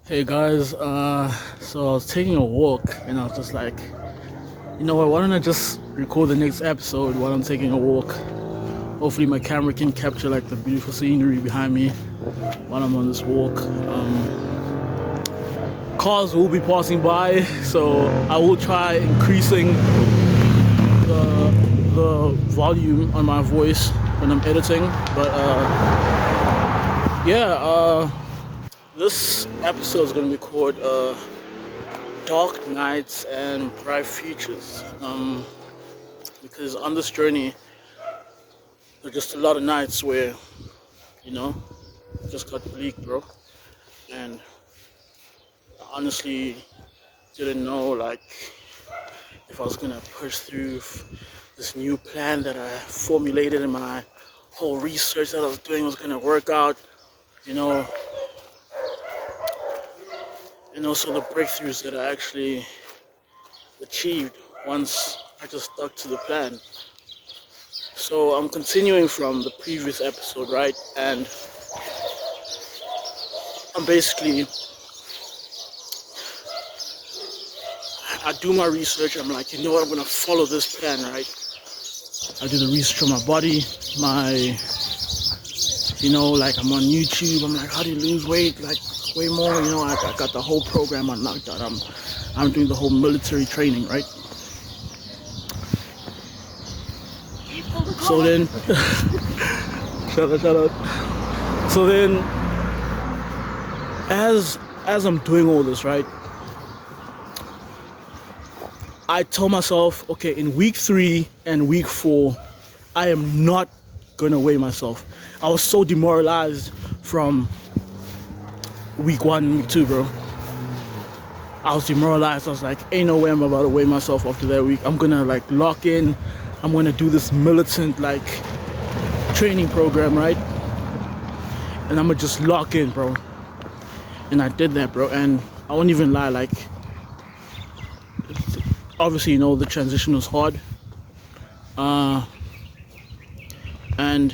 Hey guys, so I was taking a walk and I was just like, you know what, why don't I just record the next episode while I'm taking a walk? Hopefully my camera can capture like the beautiful scenery behind me while I'm on this walk. Cars will be passing by, so I will try increasing the volume on my voice when I'm editing. But yeah, this episode is gonna be called Dark Nights and Bright Futures. Because on this journey, there's just a lot of nights where, you know, it just got bleak, bro. And I honestly didn't know, like, if I was gonna push through this new plan that I formulated in my whole research that I was doing was gonna work out, you know, and also the breakthroughs that I actually achieved once I just stuck to the plan. So I'm continuing from the previous episode, right? And I'm basically, I do my research. I'm like, you know what? I'm gonna follow this plan, right? I do the research on my body, like I'm on YouTube. I'm like, how do you lose weight? Like way more, I got the whole program on lockdown. I'm doing the whole military training, right? So then, shut up. So then, as I'm doing all this, right? I told myself, okay, in week 3 and week 4, I am not gonna weigh myself. I was so demoralized from week 1 and week 2, bro. I was demoralized. I was like, ain't no way I'm about to weigh myself after that week. I'm gonna like lock in. I'm gonna do this militant like training program, right? And I'm gonna just lock in, bro. And I did that, bro. And I won't even lie, like, obviously, the transition was hard. And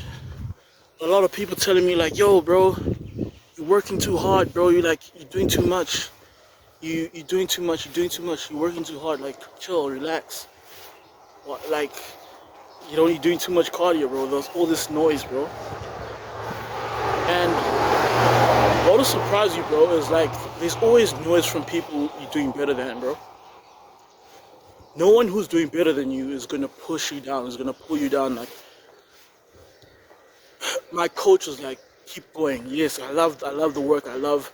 a lot of people telling me like, yo, bro, you're working too hard, bro. You're doing too much. You're doing too much. You're doing too much. You're working too hard. Like, chill, relax. Like, you're doing too much cardio, bro. There's all this noise, bro. And what'll surprise you, bro, is like there's always noise from people you're doing better than, bro. No one who's doing better than you is gonna push you down. Is gonna pull you down. Like, my coach was like, keep going. Yes, I love the work. I love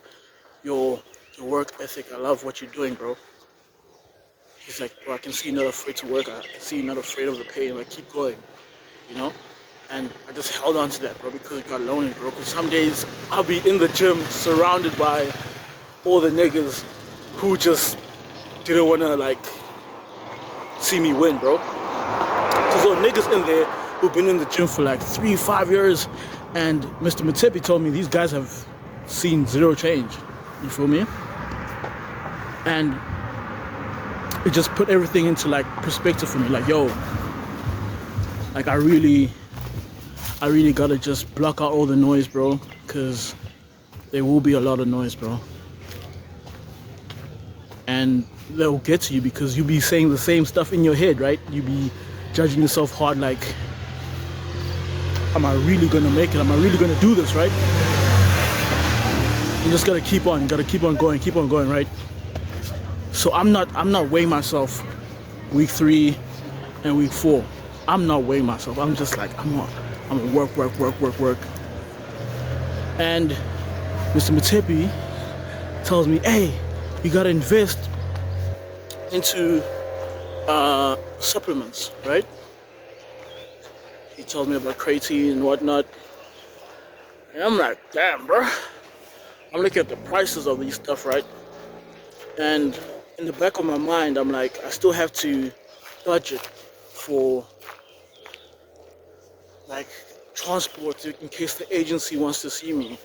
your work ethic. I love what you're doing, bro. He's like, bro, I can see you're not afraid to work. I can see you're not afraid of the pain. Like, keep going, you know? And I just held on to that, bro, because it got lonely, bro. Because some days I'll be in the gym surrounded by all the niggas who just didn't want to, like, see me win, bro. Because there are niggas in there who've been in the gym for, like, 3-5 years. And Mr. Matepi told me these guys have seen zero change. You feel me? And it just put everything into, like, perspective for me. Like, yo, like, I really gotta just block out all the noise, bro, because there will be a lot of noise, bro. And they'll get to you because you be saying the same stuff in your head, right? You be judging yourself hard, like, am I really gonna make it? Am I really gonna do this, right? You just gotta keep on going, right? So I'm not weighing myself week 3 and week 4. I'm not weighing myself. I'm just like, I'm gonna work. And Mr. Matepi tells me, hey, you gotta invest into supplements, right? He told me about creatine and whatnot. And I'm like, damn, bro. I'm looking at the prices of these stuff, right? And in the back of my mind, I'm like, I still have to budget for, like, transport in case the agency wants to see me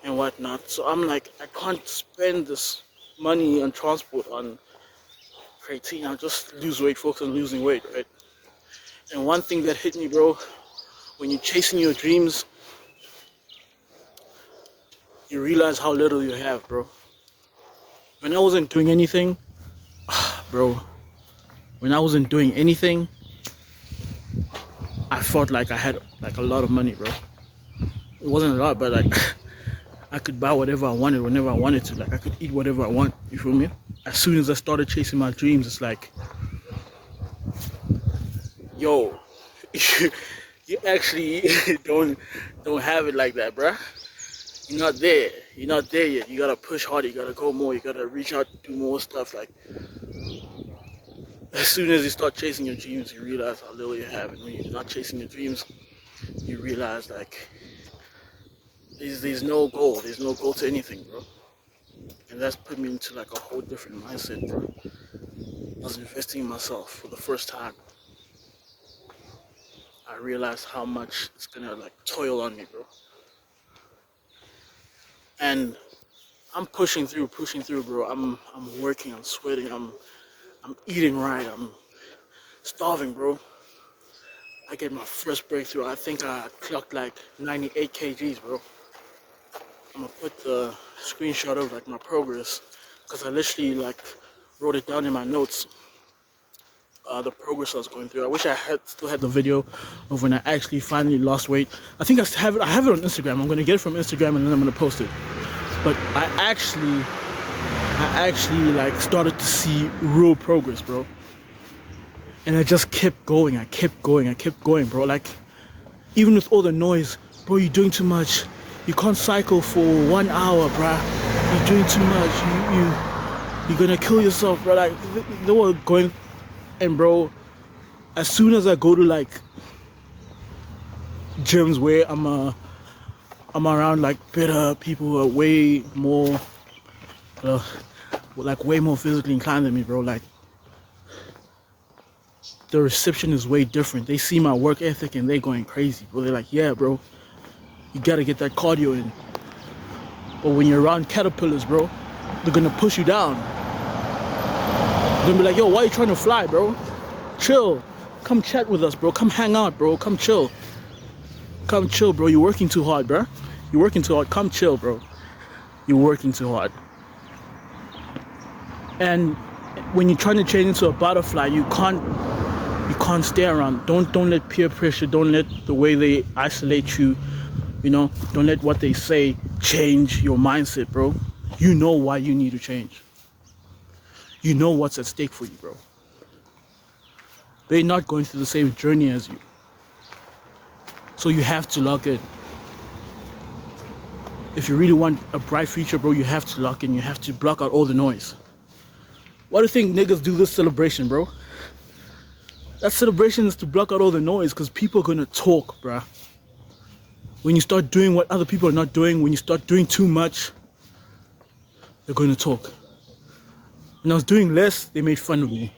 and whatnot. So I'm like, I can't spend this money on transport on creatine. I'll just lose weight, focus on losing weight, right? And one thing that hit me, bro, when you're chasing your dreams, you realize how little you have, bro. when I wasn't doing anything, bro, when I wasn't doing anything, I felt like I had like a lot of money, bro. It wasn't a lot, but like I could buy whatever I wanted whenever I wanted to. Like I could eat whatever I want. You feel me? As soon as I started chasing my dreams, it's like, yo, you actually don't have it like that, bruh. You're not there. You're not there yet. You gotta push harder. You gotta go more. You gotta reach out, do more stuff. Like as soon as you start chasing your dreams, you realize how little you have. And when you're not chasing your dreams, you realize like there's no goal. There's no goal to anything, bro. And that's put me into like a whole different mindset, bro. I was investing in myself for the first time. I realized how much it's gonna like toil on me, bro. And I'm pushing through, bro. I'm working, I'm sweating, I'm eating right, I'm starving, bro. I get my first breakthrough. I think I clocked like 98 kgs, bro. I'm gonna put the screenshot of like my progress, because I literally like wrote it down in my notes. The progress I was going through. I wish I still had the video of when I actually finally lost weight. I think I have it on Instagram. I'm gonna get it from Instagram and then I'm gonna post it. But I actually like started to see real progress, bro. And I just kept going. I kept going, bro. Like even with all the noise, bro, you're doing too much. You can't cycle for 1 hour, bro. You're doing too much. You're gonna kill yourself, bro. Like they were going. And bro, as soon as I go to like gyms where I'm around like better people who are way more like way more physically inclined than me, bro, like the reception is way different. They see my work ethic and they're going crazy, bro. They're like, yeah, bro, you gotta get that cardio in. But when you're around caterpillars, bro, they're gonna push you down. They're gonna be like, yo, why are you trying to fly, bro? Chill. Come chat with us, bro. Come hang out, bro. Come chill. Come chill, bro. You're working too hard, bro. You're working too hard. Come chill, bro. You're working too hard. And when you're trying to change into a butterfly, you can't stay around. Don't let peer pressure, don't let the way they isolate you, you know, don't let what they say change your mindset, bro. You know why you need to change. You know what's at stake for you, bro. They're not going through the same journey as you. So you have to lock in. If you really want a bright future, bro, you have to lock in. You have to block out all the noise. Why do you think niggas do this celebration, bro? That celebration is to block out all the noise, because people are gonna talk, bro. When you start doing what other people are not doing, when you start doing too much, they're gonna talk. When I was doing less, they made fun of me.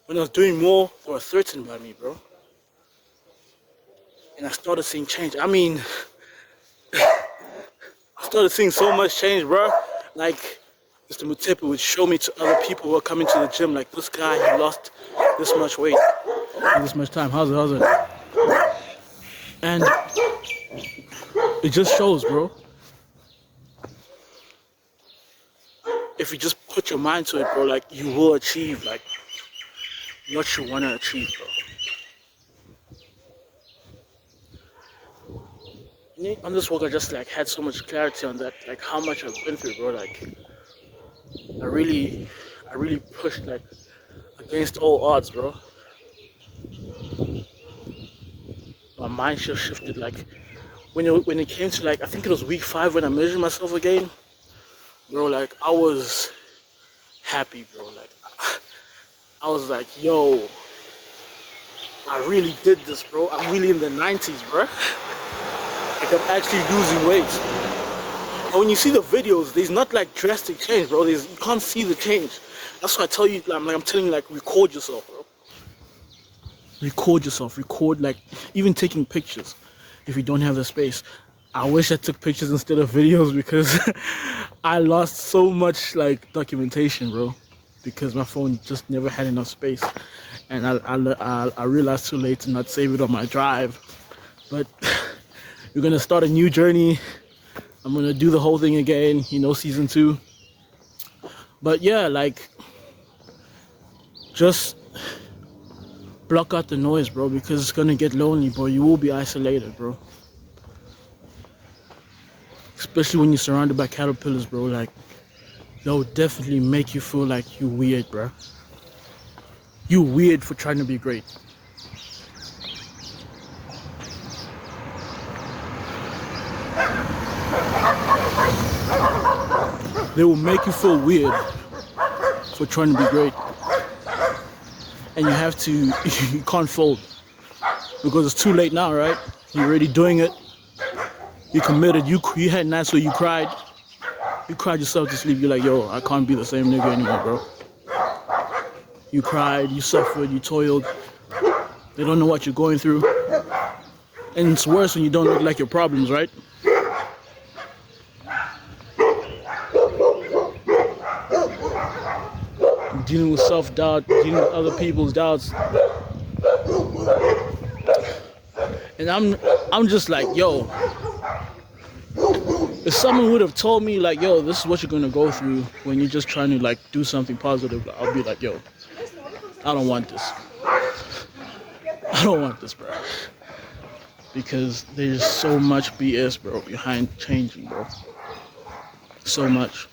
When I was doing more, they were threatened by me, bro. And I started seeing change. I mean, I started seeing so much change, bro. Like, Mr. Mutepe would show me to other people who are coming to the gym, like, this guy, he lost this much weight in this much time. How's it? And it just shows, bro. If you just put your mind to it, bro, like, you will achieve, like, what you want to achieve, bro. On this walk, I just, like, had so much clarity on that, like, how much I've been through, bro. Like, I really pushed, like, against all odds, bro. My mind just shifted, like, when it came to, like, I think it was week 5 when I measured myself again, bro, like, I was happy, bro. Like, I was like, yo, I really did this, bro. I'm really in the 90s, bro. Like, I'm actually losing weight. And when you see the videos, there's not like drastic change, bro. You can't see the change. That's why I tell you, I'm telling you, like, record yourself, bro. Record yourself. Record, like, even taking pictures if you don't have the space. I wish I took pictures instead of videos, because I lost so much, like, documentation, bro, because my phone just never had enough space. And I realized too late to not save it on my drive. But we're gonna start a new journey I'm gonna do the whole thing again, season 2. But yeah, like, just block out the noise, bro, because it's gonna get lonely, bro. You will be isolated, bro. Especially when you're surrounded by caterpillars, bro. Like, they'll definitely make you feel like you weird, bro. You weird for trying to be great. They will make you feel weird for trying to be great. And you have to, you can't fold. Because it's too late now, right? You're already doing it. You committed. You had nights where you cried. You cried yourself to sleep. You're like, yo, I can't be the same nigga anymore, bro. You cried, you suffered, you toiled. They don't know what you're going through. And it's worse when you don't look like your problems, right? Dealing with self-doubt, dealing with other people's doubts. And I'm just like, yo, if someone would have told me like, yo, this is what you're gonna go through when you're just trying to like do something positive, I'll be like, yo, I don't want this. I don't want this, bro. Because there's so much BS, bro, behind changing, bro. So much.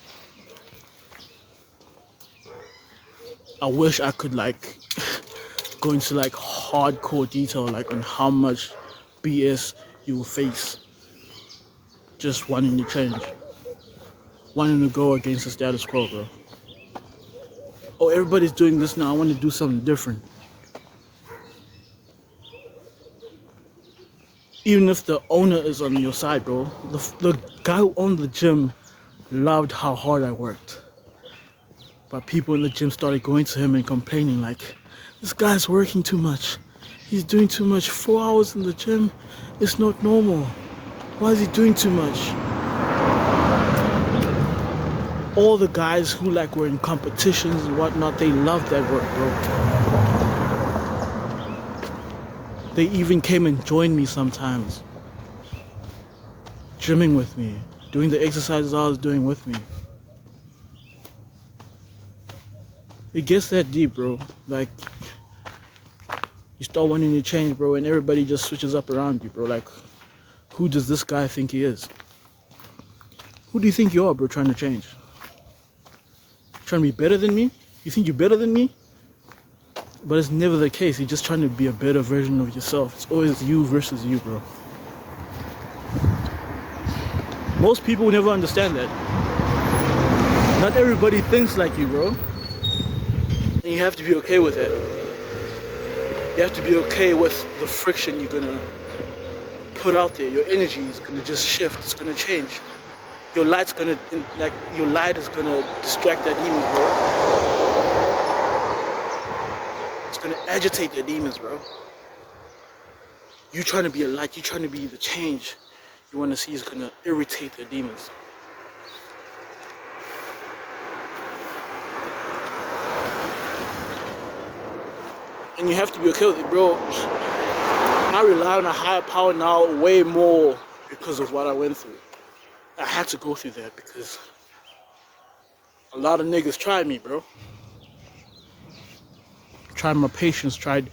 I wish I could like go into like hardcore detail like on how much BS you will face just wanting to change, wanting to go against the status quo, bro. Oh, everybody's doing this now, I want to do something different. Even if the owner is on your side, bro. The guy who owned the gym loved how hard I worked. But people in the gym started going to him and complaining like, this guy's working too much. He's doing too much. 4 hours in the gym, it's not normal. Why is he doing too much? All the guys who like were in competitions and whatnot, they loved that work, bro. They even came and joined me sometimes. Gymming with me, doing the exercises I was doing with me. It gets that deep, bro. Like, you start wanting to change, bro, and everybody just switches up around you, bro. Like, who does this guy think he is? Who do you think you are, bro, trying to change? Trying to be better than me? You think you're better than me? But it's never the case. You're just trying to be a better version of yourself. It's always you versus you, bro. Most people never understand that. Not everybody thinks like you, bro. And you have to be okay with it. You have to be okay with the friction you're gonna put out there. Your energy is gonna just shift. It's gonna change. Your light is gonna distract that demon, bro. It's gonna agitate the demons, bro. You trying to be a light. You trying to be the change you want to see is gonna irritate the demons. And you have to be okay with it, bro. I rely on a higher power now way more because of what I went through. I had to go through that because a lot of niggas tried me, bro. Tried my patience, that's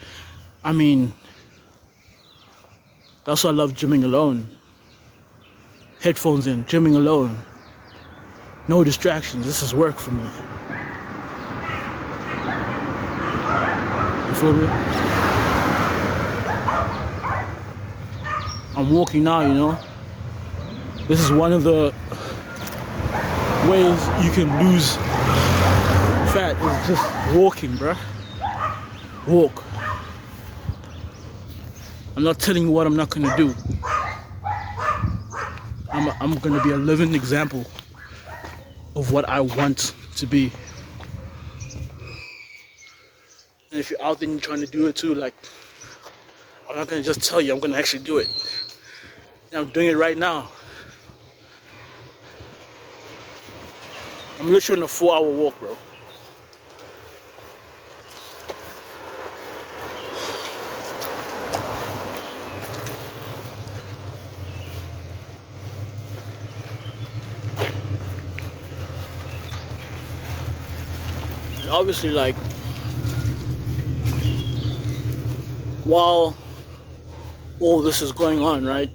why I love gymming alone. Headphones in, gymming alone. No distractions, this is work for me. You feel me? I'm walking now, you know. This is one of the ways you can lose fat, is just walking, bruh. Walk. I'm not telling you what I'm not gonna do. I'm gonna be a living example of what I want to be. And if you're out there and you're trying to do it too, like, I'm not gonna just tell you, I'm gonna actually do it. And I'm doing it right now. I'm literally on a 4-hour walk, bro. obviously, like, while all this is going on, right?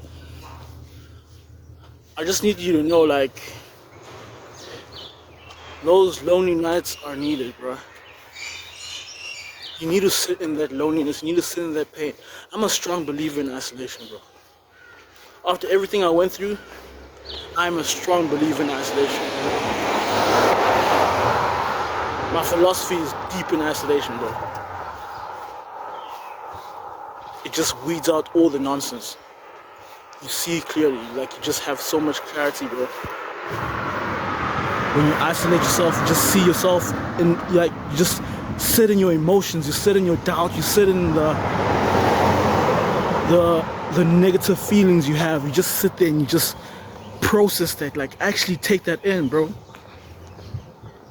I just need you to know, like, those lonely nights are needed, bro. You need to sit in that loneliness. You need to sit in that pain. I'm a strong believer in isolation, bro. After everything I went through, I'm a strong believer in isolation. My philosophy is deep in isolation, bro. It just weeds out all the nonsense. You see clearly, like you just have so much clarity, bro. When you isolate yourself, you just see yourself in, like, you just sit in your emotions, you sit in your doubt, you sit in the negative feelings you have. You just sit there and you just process that, like actually take that in, bro.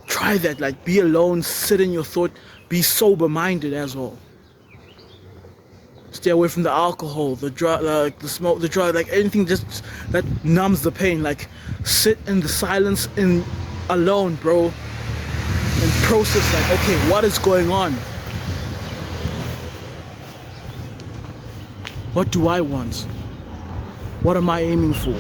Try that, like be alone, sit in your thought, be sober minded as well. Stay away from the alcohol, the drug, like the smoke, the drug, like anything just that numbs the pain. Like sit in the silence in alone, bro, and process, like, okay, what is going on? What do I want? What am I aiming for?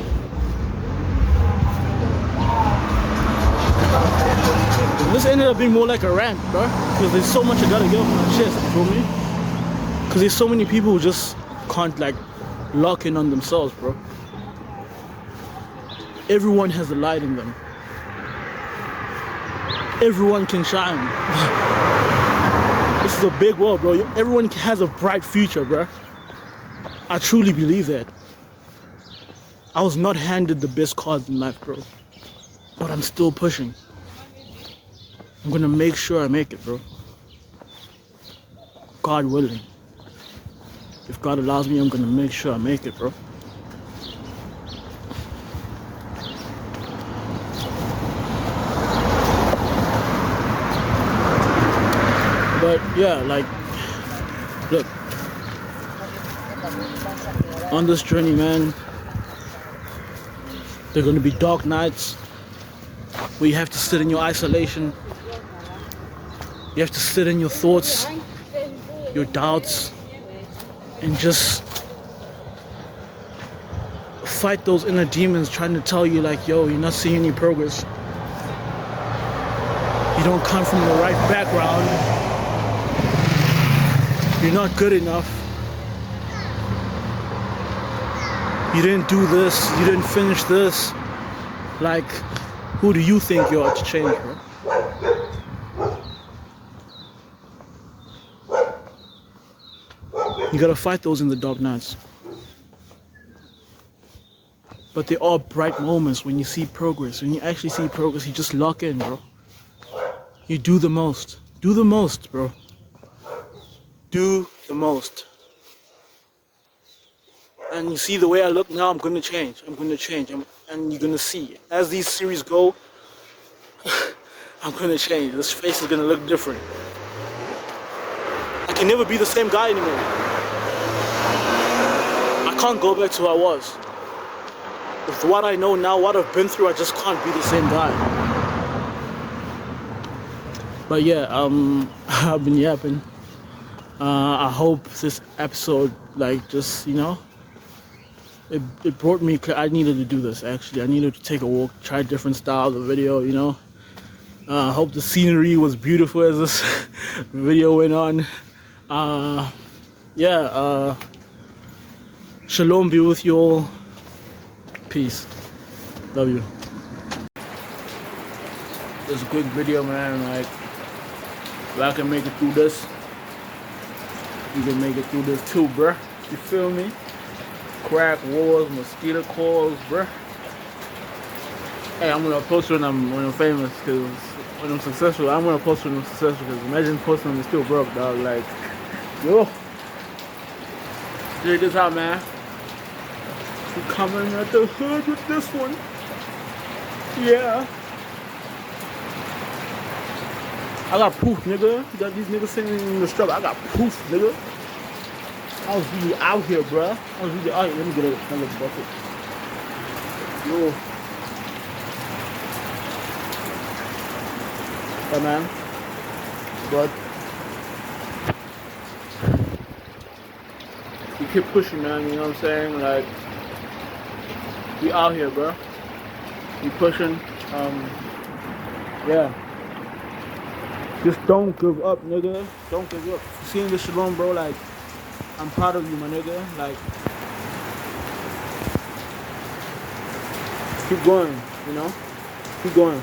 This ended up being more like a rant, bro, because there's so much I gotta get off my chest, you feel me? Because there's so many people who just can't, like, lock in on themselves, bro. Everyone has a light in them. Everyone can shine. This is a big world, bro. Everyone has a bright future, bro. I truly believe that. I was not handed the best cards in life, bro. But I'm still pushing. I'm gonna make sure I make it, bro. God willing. If God allows me, I'm gonna make sure I make it, bro. But yeah, like, look, on this journey, man, there are gonna be dark nights where you have to sit in your isolation. You have to sit in your thoughts, your doubts, and just fight those inner demons trying to tell you, like, yo, you're not seeing any progress. You don't come from the right background. You're not good enough. You didn't do this. You didn't finish this. Like, who do you think you are to change, bro? You gotta fight those in the dark nights. But there are bright moments when you see progress. When you actually see progress, you just lock in, bro. You do the most. Do the most, bro. Do the most. And you see the way I look now, I'm gonna change. I'm gonna change. And you're gonna see. As these series go, I'm gonna change. This face is gonna look different. I can never be the same guy anymore. I can't go back to who I was. With what I know now, what I've been through, I just can't be the same guy. But yeah, I've been yapping. I hope this episode, like, just, you know, it brought me, I needed to do this, actually. I needed to take a walk, try different styles of video, you know. I hope the scenery was beautiful as this video went on. Shalom be with you all. Peace. Love you. This is a quick video, man. Like, if I can make it through this, you can make it through this too, bruh. You feel me? Crack wars, mosquito calls, bruh. Hey, I'm gonna post when I'm famous, cause when I'm successful, I'm gonna post when I'm successful. Cause imagine posting when you're still broke, dog. Like, yo, check this out, man. We coming at the hood with this one. Yeah. I got proof, nigga. You got these niggas sitting in the struggle. I got proof, nigga. I was really out here, bruh. I was really out here. Let me get another bucket. Yo. Yeah, man. but we keep pushing, man. You know what I'm saying? Like, we out here, bro. We pushing. Yeah. Just don't give up, nigga. Don't give up. Seeing this Shalom, bro, like, I'm proud of you, my nigga. Like, keep going, you know? Keep going.